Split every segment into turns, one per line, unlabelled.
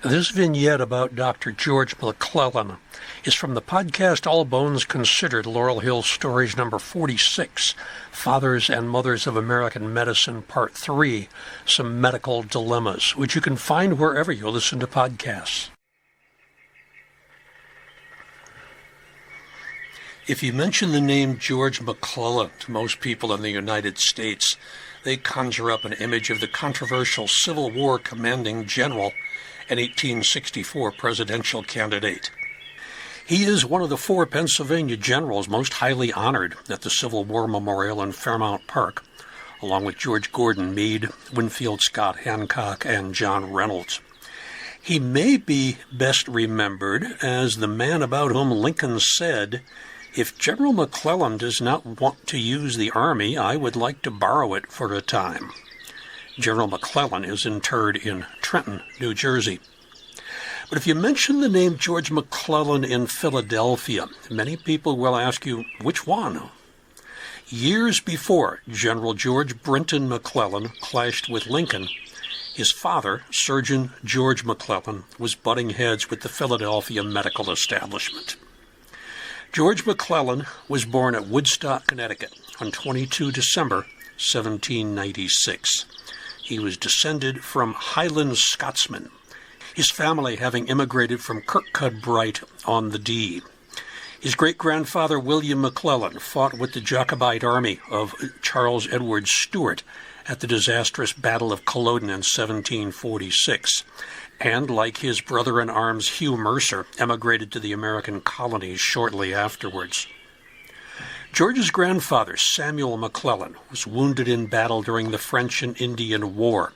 This vignette about Dr. George McClellan is from the podcast All Bones Considered, Laurel Hill Stories number 46, Fathers and Mothers of American Medicine, Part 3, Some Medical Dilemmas, which you can find wherever you listen to podcasts. If you mention the name George McClellan to most people in the United States, they conjure up an image of the controversial Civil War commanding general and 1864 presidential candidate. He is one of the 4 Pennsylvania generals most highly honored at the Civil War Memorial in Fairmount Park, along with George Gordon Meade, Winfield Scott Hancock, and John Reynolds. He may be best remembered as the man about whom Lincoln said, "If General McClellan does not want to use the army, I would like to borrow it for a time." General McClellan is interred in Trenton, New Jersey. But if you mention the name George McClellan in Philadelphia, many people will ask you, which one? Years before General George Brinton McClellan clashed with Lincoln, his father, Surgeon George McClellan, was butting heads with the Philadelphia medical establishment. George McClellan was born at Woodstock, Connecticut on 22 December 1796. He was descended from Highland Scotsmen, his family having immigrated from Kirkcudbright on the Dee. His great-grandfather, William McClellan, fought with the Jacobite army of Charles Edward Stuart at the disastrous Battle of Culloden in 1746, and, like his brother-in-arms Hugh Mercer, emigrated to the American colonies shortly afterwards. George's grandfather, Samuel McClellan, was wounded in battle during the French and Indian War,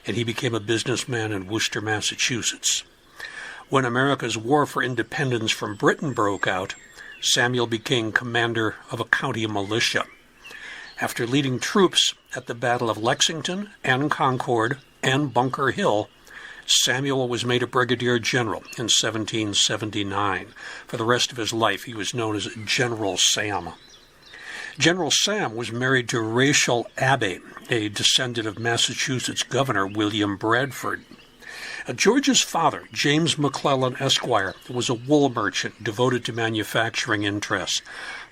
and he became a businessman in Worcester, Massachusetts. When America's war for independence from Britain broke out, Samuel became commander of a county militia. After leading troops at the Battle of Lexington and Concord and Bunker Hill, Samuel was made a brigadier general in 1779. For the rest of his life, he was known as General Sam. General Sam was married to Rachel Abbey, a descendant of Massachusetts Governor William Bradford. George's father, James McClellan, Esquire, was a wool merchant devoted to manufacturing interests,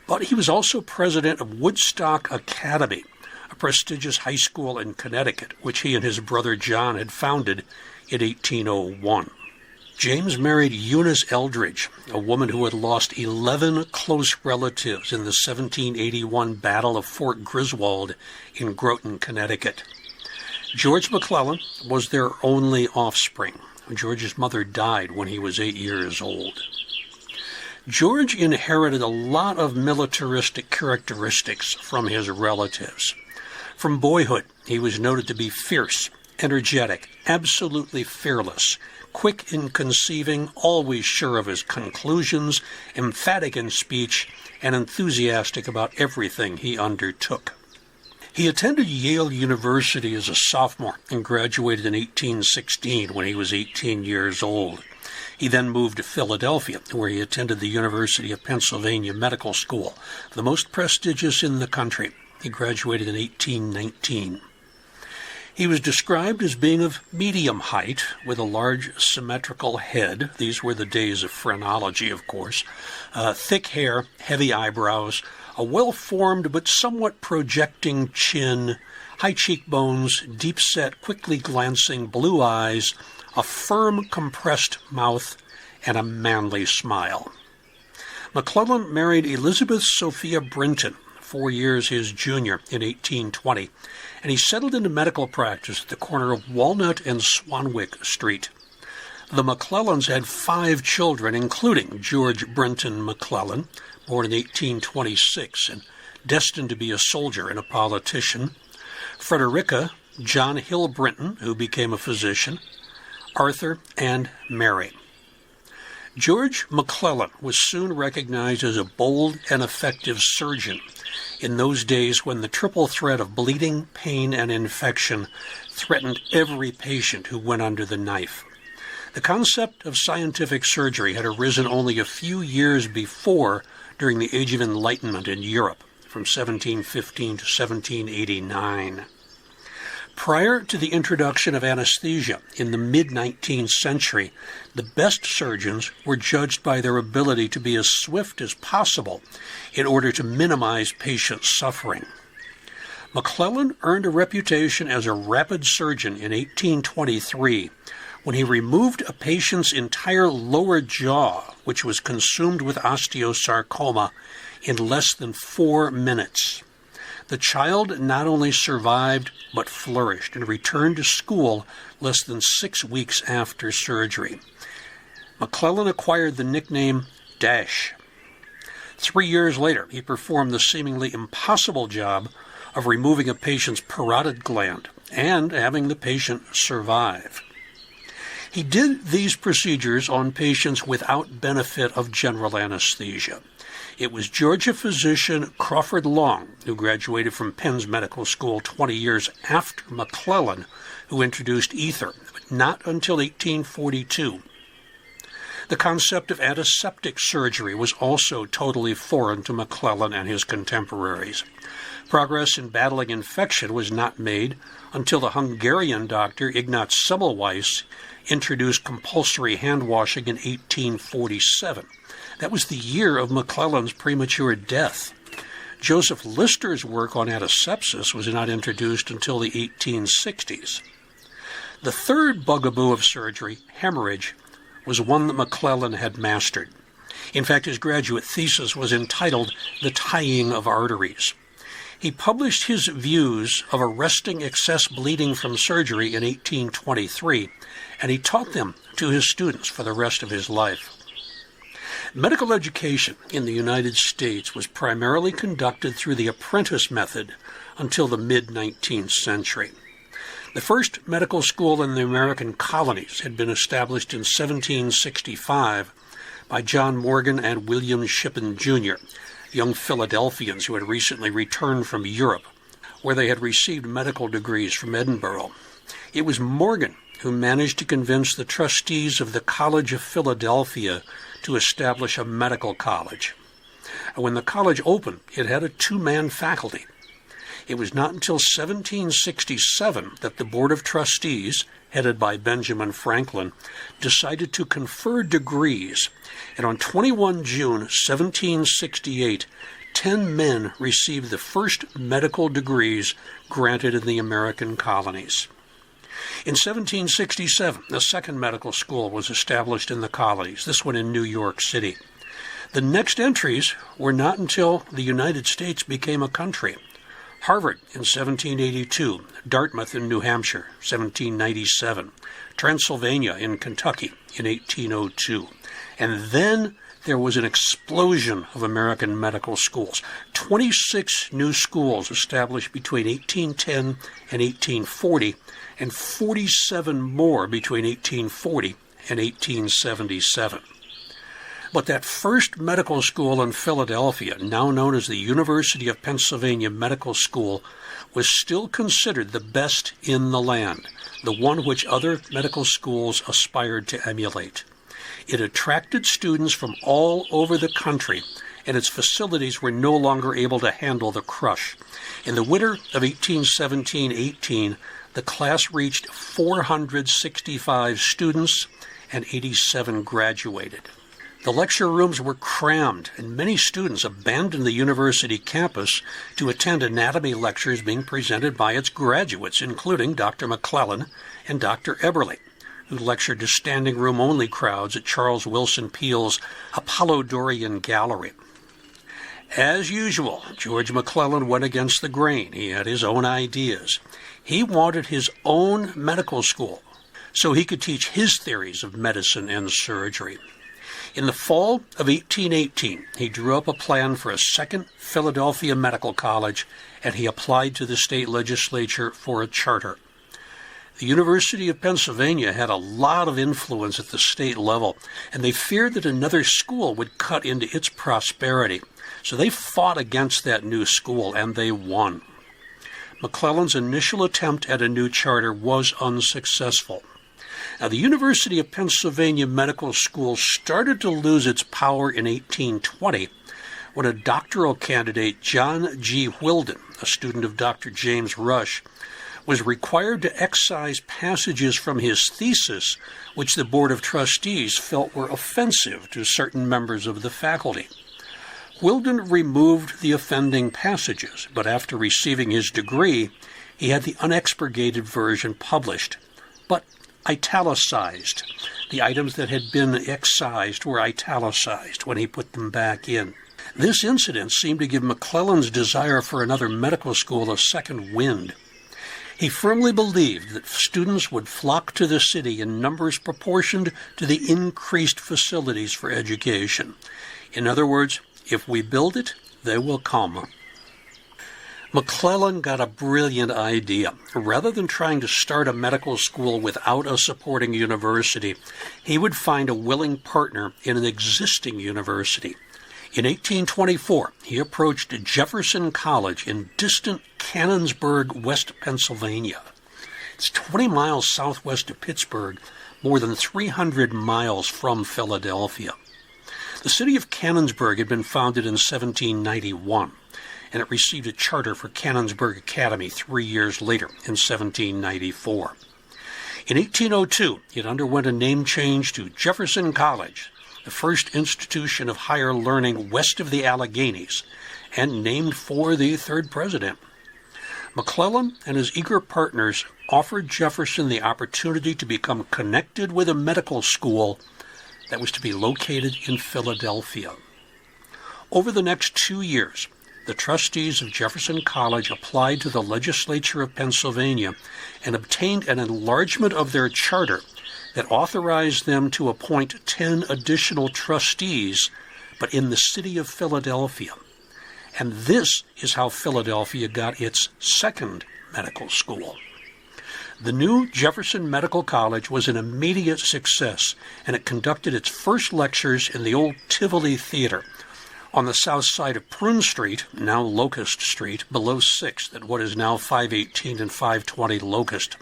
but he was also president of Woodstock Academy, a prestigious high school in Connecticut, which he and his brother John had founded in 1801. James married Eunice Eldridge, a woman who had lost 11 close relatives in the 1781 Battle of Fort Griswold in Groton, Connecticut. George McClellan was their only offspring. George's mother died when he was 8 years old. George inherited a lot of militaristic characteristics from his relatives. From boyhood, he was noted to be fierce, energetic, absolutely fearless, quick in conceiving, always sure of his conclusions, emphatic in speech, and enthusiastic about everything he undertook. He attended Yale University as a sophomore and graduated in 1816 when he was 18 years old. He then moved to Philadelphia, where he attended the University of Pennsylvania Medical School, the most prestigious in the country. He graduated in 1819. He was described as being of medium height, with a large symmetrical head. These were the days of phrenology, of course. Thick hair, heavy eyebrows, a well-formed but somewhat projecting chin, high cheekbones, deep-set, quickly glancing blue eyes, a firm, compressed mouth, and a manly smile. McClellan married Elizabeth Sophia Brinton, 4 years his junior, in 1820, and he settled into medical practice at the corner of Walnut and Swanwick Street. The McClellans had 5 children, including George Brinton McClellan, born in 1826 and destined to be a soldier and a politician, Frederica, John Hill Brinton, who became a physician, Arthur, and Mary. George McClellan was soon recognized as a bold and effective surgeon in those days when the triple threat of bleeding, pain, and infection threatened every patient who went under the knife. The concept of scientific surgery had arisen only a few years before during the Age of Enlightenment in Europe, from 1715 to 1789. Prior to the introduction of anesthesia in the mid-19th century, the best surgeons were judged by their ability to be as swift as possible in order to minimize patient suffering. McClellan earned a reputation as a rapid surgeon in 1823 when he removed a patient's entire lower jaw, which was consumed with osteosarcoma, in less than 4 minutes. The child not only survived, but flourished and returned to school less than 6 weeks after surgery. McClellan acquired the nickname Dash. 3 years later, he performed the seemingly impossible job of removing a patient's parotid gland and having the patient survive. He did these procedures on patients without benefit of general anesthesia. It was Georgia physician Crawford Long, who graduated from Penn's Medical School 20 years after McClellan, who introduced ether, but not until 1842. The concept of antiseptic surgery was also totally foreign to McClellan and his contemporaries. Progress in battling infection was not made until the Hungarian doctor Ignaz Semmelweis introduced compulsory hand washing in 1847. That was the year of McClellan's premature death. Joseph Lister's work on antisepsis was not introduced until the 1860s. The third bugaboo of surgery, hemorrhage, was one that McClellan had mastered. In fact, his graduate thesis was entitled The Tying of Arteries. He published his views of arresting excess bleeding from surgery in 1823, and he taught them to his students for the rest of his life. Medical education in the United States was primarily conducted through the apprentice method until the mid-19th century. The first medical school in the American colonies had been established in 1765 by John Morgan and William Shippen, Jr., young Philadelphians who had recently returned from Europe, where they had received medical degrees from Edinburgh. It was Morgan who managed to convince the trustees of the College of Philadelphia to establish a medical college. When the college opened, it had a 2-man faculty. It was not until 1767 that the Board of Trustees, headed by Benjamin Franklin, decided to confer degrees, and on 21 June 1768, 10 men received the first medical degrees granted in the American colonies. In 1767, the second medical school was established in the colonies, this one in New York City. The next entries were not until the United States became a country. Harvard in 1782, Dartmouth in New Hampshire, 1797, Transylvania in Kentucky in 1802. And then there was an explosion of American medical schools. 26 new schools established between 1810 and 1840, and 47 more between 1840 and 1877. But that first medical school in Philadelphia, now known as the University of Pennsylvania Medical School, was still considered the best in the land, the one which other medical schools aspired to emulate. It attracted students from all over the country, and its facilities were no longer able to handle the crush. In the winter of 1817-18, the class reached 465 students, and 87 graduated. The lecture rooms were crammed, and many students abandoned the university campus to attend anatomy lectures being presented by its graduates, including Dr. McClellan and Dr. Eberly, who lectured to standing room only crowds at Charles Wilson Peale's Apollodorian Gallery. As usual, George McClellan went against the grain. He had his own ideas. He wanted his own medical school so he could teach his theories of medicine and surgery. In the fall of 1818, he drew up a plan for a second Philadelphia Medical College, and he applied to the state legislature for a charter. The University of Pennsylvania had a lot of influence at the state level, and they feared that another school would cut into its prosperity. So they fought against that new school, and they won. McClellan's initial attempt at a new charter was unsuccessful. Now, the University of Pennsylvania Medical School started to lose its power in 1820 when a doctoral candidate, John G. Whildon, a student of Dr. James Rush, was required to excise passages from his thesis which the Board of Trustees felt were offensive to certain members of the faculty. Whildon removed the offending passages, but after receiving his degree, he had the unexpurgated version published, but italicized. The items that had been excised were italicized when he put them back in. This incident seemed to give McClellan's desire for another medical school a second wind. He firmly believed that students would flock to the city in numbers proportioned to the increased facilities for education. In other words, if we build it, they will come. McClellan got a brilliant idea. Rather than trying to start a medical school without a supporting university, he would find a willing partner in an existing university. In 1824, he approached Jefferson College in distant Canonsburg, West Pennsylvania. It's 20 miles southwest of Pittsburgh, more than 300 miles from Philadelphia. The city of Canonsburg had been founded in 1791, and it received a charter for Canonsburg Academy 3 years later in 1794. In 1802, it underwent a name change to Jefferson College, the first institution of higher learning west of the Alleghenies, and named for the third president. McClellan and his eager partners offered Jefferson the opportunity to become connected with a medical school that was to be located in Philadelphia. Over the next 2 years, the trustees of Jefferson College applied to the legislature of Pennsylvania and obtained an enlargement of their charter that authorized them to appoint 10 additional trustees, but in the city of Philadelphia. And this is how Philadelphia got its second medical school. The new Jefferson Medical College was an immediate success, and it conducted its first lectures in the old Tivoli Theater on the south side of Prune Street, now Locust Street, below 6th at what is now 518 and 520 Locust.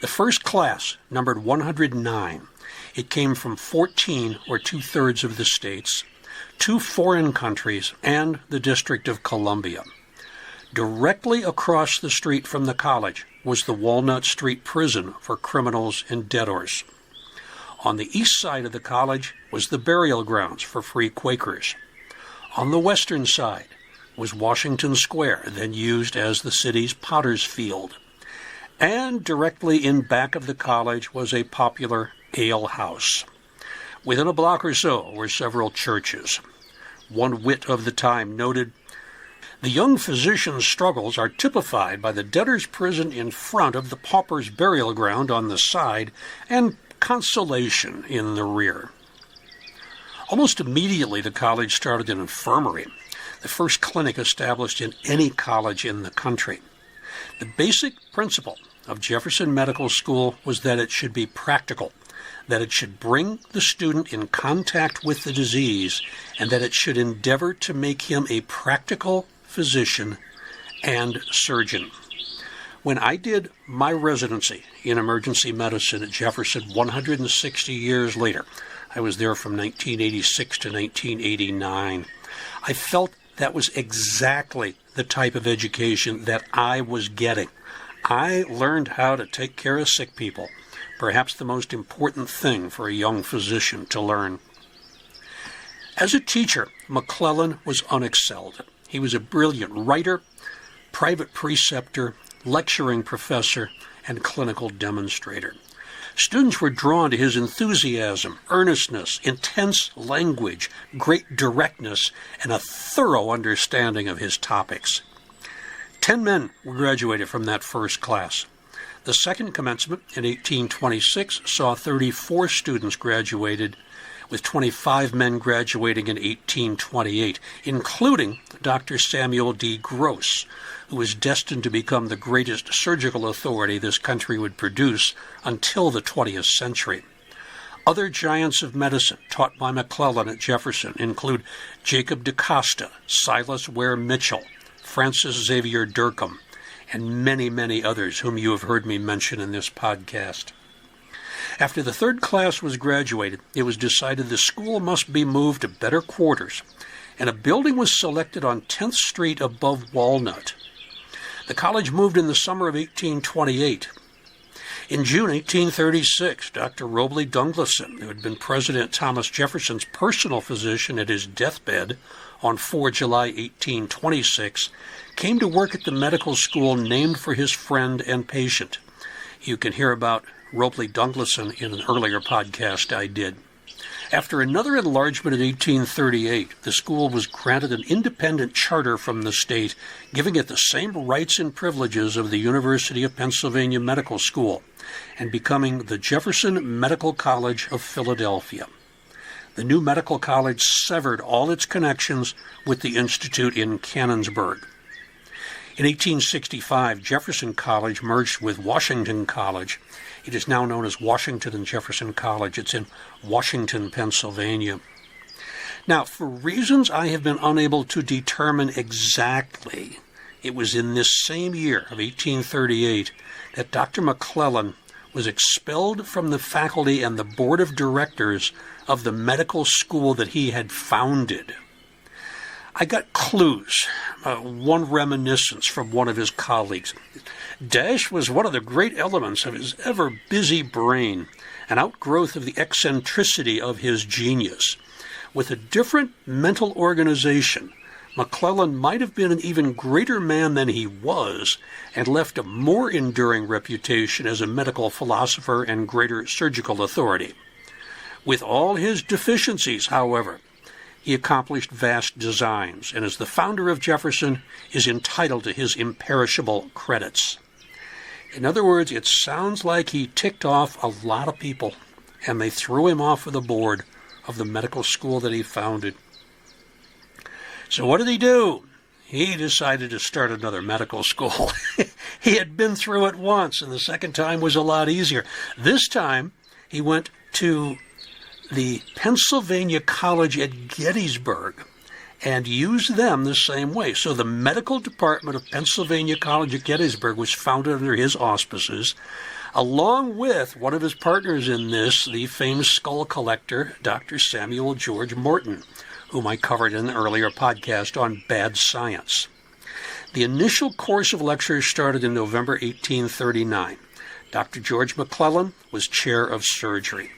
The first class numbered 109. It came from 14, or 2/3 of the states, 2 foreign countries, and the District of Columbia. Directly across the street from the college was the Walnut Street Prison for criminals and debtors. On the east side of the college was the burial grounds for free Quakers. On the western side was Washington Square, then used as the city's Potter's Field. And directly in back of the college was a popular ale house. Within a block or so were several churches. One wit of the time noted, "The young physician's struggles are typified by the debtor's prison in front of the pauper's burial ground on the side and consolation in the rear." Almost immediately, the college started an infirmary, the first clinic established in any college in the country. The basic principle of Jefferson Medical School was that it should be practical, that it should bring the student in contact with the disease, and that it should endeavor to make him a practical physician and surgeon. When I did my residency in emergency medicine at Jefferson 160 years later, I was there from 1986 to 1989, I felt that was exactly the type of education that I was getting. I learned how to take care of sick people, perhaps the most important thing for a young physician to learn. As a teacher, McClellan was unexcelled. He was a brilliant writer, private preceptor, lecturing professor, and clinical demonstrator. Students were drawn to his enthusiasm, earnestness, intense language, great directness, and a thorough understanding of his topics. 10 men graduated from that first class. The second commencement in 1826 saw 34 students graduated, with 25 men graduating in 1828, including Dr. Samuel D. Gross, who was destined to become the greatest surgical authority this country would produce until the 20th century. Other giants of medicine taught by McClellan at Jefferson include Jacob DaCosta, Silas Ware Mitchell, Francis Xavier Durkham, and many, many others whom you have heard me mention in this podcast. After the third class was graduated, it was decided the school must be moved to better quarters, and a building was selected on 10th Street above Walnut. The college moved in the summer of 1828. In June 1836, Dr. Robley Dungleson, who had been President Thomas Jefferson's personal physician at his deathbed on 4 July 1826, came to work at the medical school named for his friend and patient. You can hear about Robley Dungleson in an earlier podcast I did. After another enlargement in 1838, the school was granted an independent charter from the state, giving it the same rights and privileges of the University of Pennsylvania Medical School, and becoming the Jefferson Medical College of Philadelphia. The new medical college severed all its connections with the institute in Canonsburg. In 1865, Jefferson College merged with Washington College. It is now known as Washington and Jefferson College. It's in Washington, Pennsylvania. Now, for reasons I have been unable to determine exactly, it was in this same year of 1838 that Dr. McClellan was expelled from the faculty and the board of directors of the medical school that he had founded. I got clues, one reminiscence from one of his colleagues. Dash was one of the great elements of his ever-busy brain, an outgrowth of the eccentricity of his genius. With a different mental organization, McClellan might have been an even greater man than he was, and left a more enduring reputation as a medical philosopher and greater surgical authority. With all his deficiencies, however, he accomplished vast designs, and as the founder of Jefferson, is entitled to his imperishable credits. In other words, it sounds like he ticked off a lot of people, and they threw him off of the board of the medical school that he founded. So what did he do? He decided to start another medical school. He had been through it once, and the second time was a lot easier. This time, he went to the Pennsylvania College at Gettysburg and used them the same way. So the medical department of Pennsylvania College at Gettysburg was founded under his auspices, along with one of his partners in this, the famous skull collector, Dr. Samuel George Morton, whom I covered in an earlier podcast on bad science. The initial course of lectures started in November 1839. Dr. George McClellan was chair of surgery.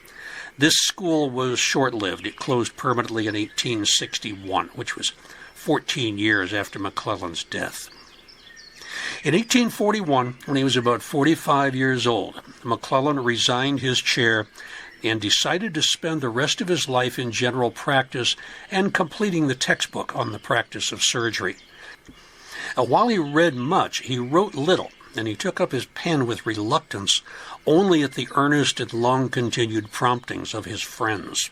This school was short-lived. It closed permanently in 1861, which was 14 years after McClellan's death. In 1841, when he was about 45 years old, McClellan resigned his chair and decided to spend the rest of his life in general practice and completing the textbook on the practice of surgery. While he read much, he wrote little, and he took up his pen with reluctance, only at the earnest and long-continued promptings of his friends.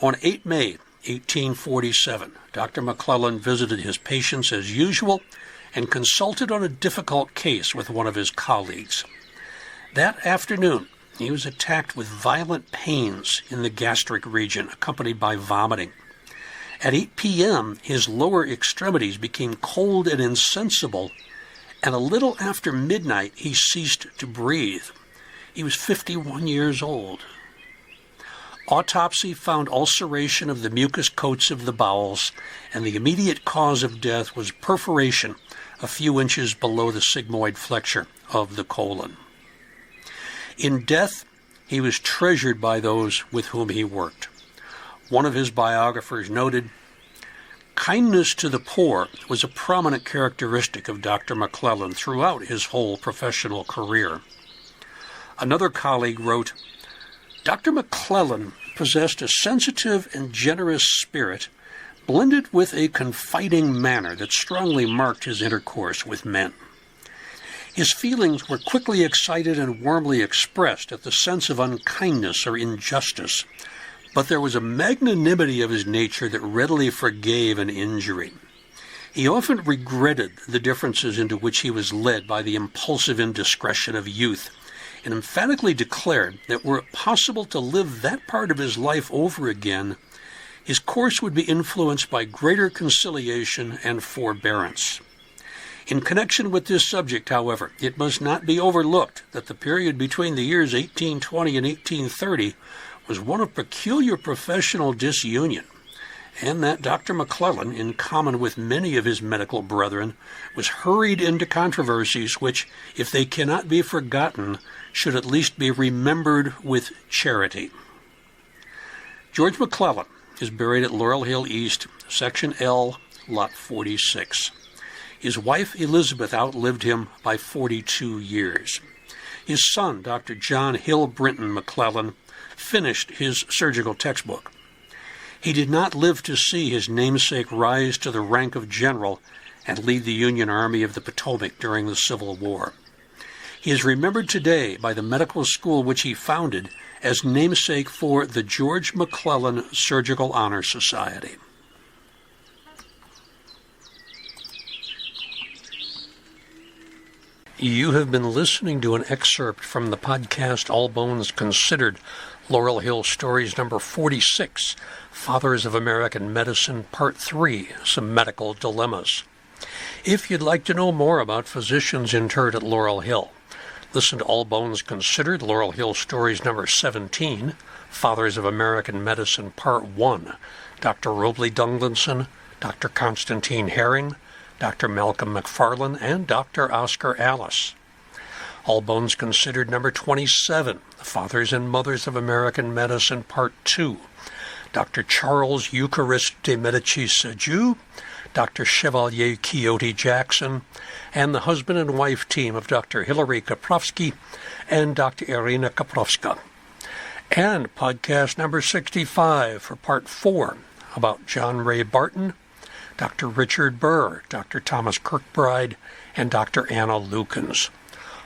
On 8 May 1847, Dr. McClellan visited his patients as usual and consulted on a difficult case with one of his colleagues. That afternoon, he was attacked with violent pains in the gastric region, accompanied by vomiting. At 8 p.m., his lower extremities became cold and insensible, and a little after midnight, he ceased to breathe. He was 51 years old. Autopsy found ulceration of the mucous coats of the bowels, and the immediate cause of death was perforation a few inches below the sigmoid flexure of the colon. In death, he was treasured by those with whom he worked. One of his biographers noted, "Kindness to the poor was a prominent characteristic of Dr. McClellan throughout his whole professional career." Another colleague wrote, "Dr. McClellan possessed a sensitive and generous spirit, blended with a confiding manner that strongly marked his intercourse with men. His feelings were quickly excited and warmly expressed at the sense of unkindness or injustice, but there was a magnanimity of his nature that readily forgave an injury. He often regretted the differences into which he was led by the impulsive indiscretion of youth, and emphatically declared that were it possible to live that part of his life over again, his course would be influenced by greater conciliation and forbearance. In connection with this subject, however, it must not be overlooked that the period between the years 1820 and 1830 was one of peculiar professional disunion, and that Dr. McClellan, in common with many of his medical brethren, was hurried into controversies which, if they cannot be forgotten, should at least be remembered with charity. George McClellan is buried at Laurel Hill East, Section L, Lot 46. His wife Elizabeth outlived him by 42 years. His son, Dr. John Hill Brinton McClellan, finished his surgical textbook. He did not live to see his namesake rise to the rank of general and lead the Union Army of the Potomac during the Civil War. He is remembered today by the medical school which he founded as namesake for the George McClellan Surgical Honor Society. You have been listening to an excerpt from the podcast All Bones Considered, Laurel Hill Stories number 46, Fathers of American Medicine, Part 3, Some Medical Dilemmas. If you'd like to know more about physicians interred at Laurel Hill, listen to All Bones Considered, Laurel Hill Stories number 17, Fathers of American Medicine, Part 1, Dr. Robley Dunglinson, Dr. Constantine Herring, Dr. Malcolm McFarland, and Dr. Oscar Alice. All Bones Considered number 27, The Fathers and Mothers of American Medicine, Part 2, Dr. Charles Eucharist de Medicis Jew, Dr. Chevalier Quixote Jackson, and the husband and wife team of Dr. Hilary Kaprowski and Dr. Irina Kaprovska. And podcast number 65 for Part 4 about John Ray Barton, Dr. Richard Burr, Dr. Thomas Kirkbride, and Dr. Anna Lukens.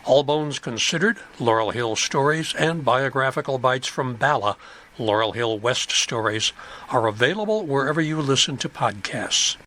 All Bones Considered, Laurel Hill Stories, and Biographical Bites from Bala, Laurel Hill West Stories, are available wherever you listen to podcasts.